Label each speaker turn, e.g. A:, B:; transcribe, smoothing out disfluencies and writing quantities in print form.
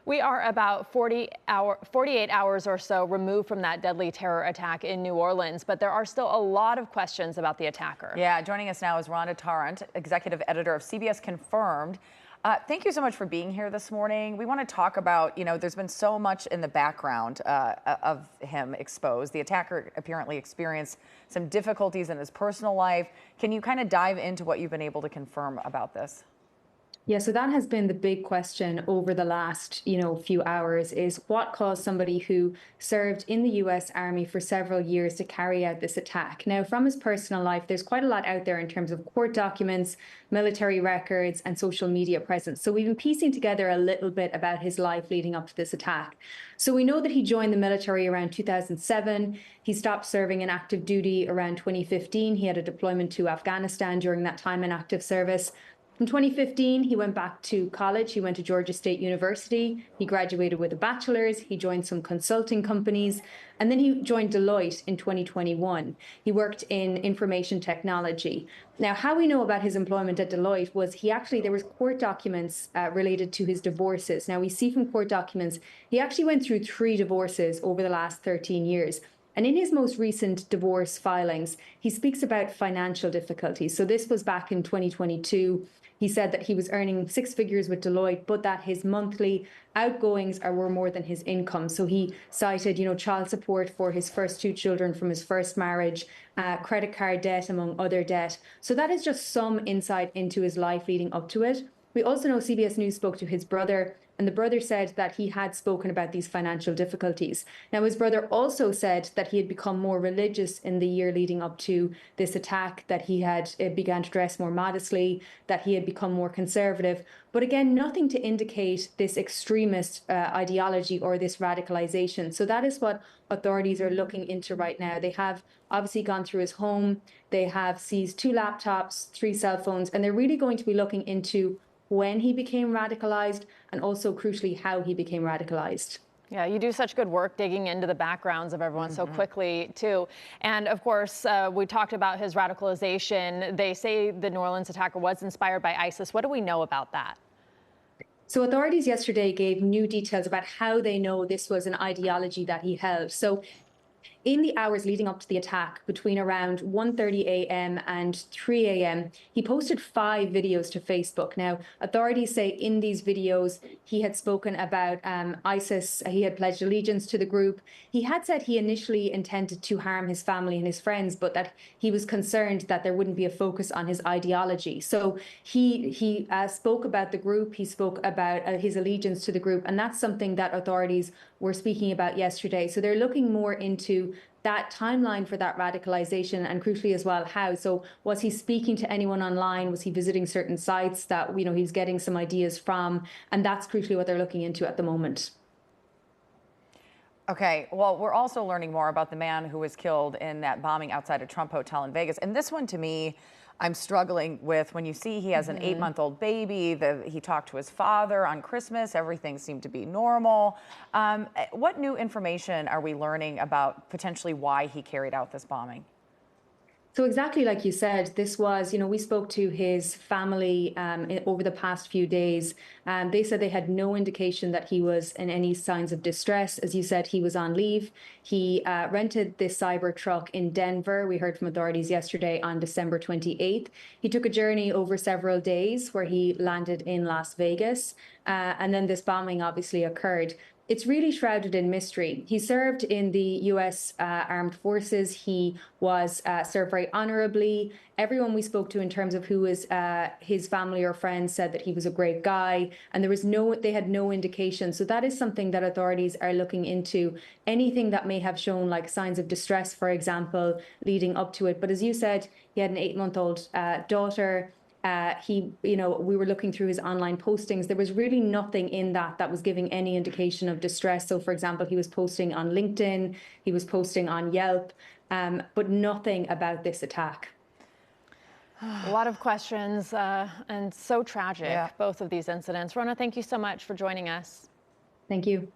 A: We are about 48 hours or so removed from that deadly terror attack in New Orleans, but there are still a lot of questions about the attacker.
B: Yeah, joining us now is Rhona Tarrant, executive editor of CBS Confirmed. Thank you so much for being here this morning. We want to talk about, there's been so much in the background of him exposed. The attacker apparently experienced some difficulties in his personal life. Can you kind of dive into what you've been able to confirm about this?
C: Yeah, so that has been the big question over the last, few hours is what caused somebody who served in the US Army for several years to carry out this attack. Now, from his personal life, there's quite a lot out there in terms of court documents, military records, and social media presence. So we've been piecing together a little bit about his life leading up to this attack. So we know that he joined the military around 2007. He stopped serving in active duty around 2015. He had a deployment to Afghanistan during that time in active service. In 2015, he went back to college. He went to Georgia State University. He graduated with a bachelor's. He joined some consulting companies. And then he joined Deloitte in 2021. He worked in information technology. Now, how we know about his employment at Deloitte was there was court documents related to his divorces. Now, we see from court documents, he actually went through 3 divorces over the last 13 years. And in his most recent divorce filings, he speaks about financial difficulties. So this was back in 2022. He said that he was earning 6 figures with Deloitte, but that his monthly outgoings were more than his income. So he cited, child support for his first 2 children from his first marriage, credit card debt, among other debt. So that is just some insight into his life leading up to it. We also know CBS News spoke to his brother, and the brother said that he had spoken about these financial difficulties. Now, his brother also said that he had become more religious in the year leading up to this attack, that he had began to dress more modestly, that he had become more conservative. But again, nothing to indicate this extremist ideology or this radicalization. So that is what authorities are looking into right now. They have obviously gone through his home. They have seized 2 laptops, 3 cell phones, and they're really going to be looking into when he became radicalized and also crucially how he became radicalized.
A: Yeah, you do such good work digging into the backgrounds of everyone so quickly, too. And of course, we talked about his radicalization. They say the New Orleans attacker was inspired by ISIS. What do we know about that?
C: So authorities yesterday gave new details about how they know this was an ideology that he held. So in the hours leading up to the attack, between around 1:30 a.m. and 3 a.m., he posted 5 videos to Facebook. Now, authorities say in these videos, he had spoken about ISIS. He had pledged allegiance to the group. He had said he initially intended to harm his family and his friends, but that he was concerned that there wouldn't be a focus on his ideology. So he spoke about the group. He spoke about his allegiance to the group. And that's something that authorities were speaking about yesterday. So they're looking more into that timeline for that radicalization and crucially as well, how. So was he speaking to anyone online? Was he visiting certain sites that, he's getting some ideas from? And that's crucially what they're looking into at the moment.
B: Okay, well, we're also learning more about the man who was killed in that bombing outside a Trump hotel in Vegas. And this one, to me, I'm struggling with. When you see he has an 8-month-old baby, he talked to his father on Christmas, everything seemed to be normal. What new information are we learning about potentially why he carried out this bombing?
C: So exactly like you said, this was, we spoke to his family over the past few days. They said they had no indication that he was in any signs of distress. As you said, he was on leave. He rented this cyber truck in Denver. We heard from authorities yesterday on December 28th. He took a journey over several days where he landed in Las Vegas. And then this bombing obviously occurred. It's really shrouded in mystery. He served in the U.S. Armed Forces. He was served very honorably. Everyone we spoke to in terms of who was his family or friends said that he was a great guy, and they had no indication. So that is something that authorities are looking into. Anything that may have shown like signs of distress, for example, leading up to it. But as you said, he had an 8-month-old daughter. We were looking through his online postings. There was really nothing in that was giving any indication of distress. So, for example, he was posting on LinkedIn, he was posting on Yelp, but nothing about this attack.
A: A lot of questions and so tragic, both of these incidents. Rhona, thank you so much for joining us.
C: Thank you.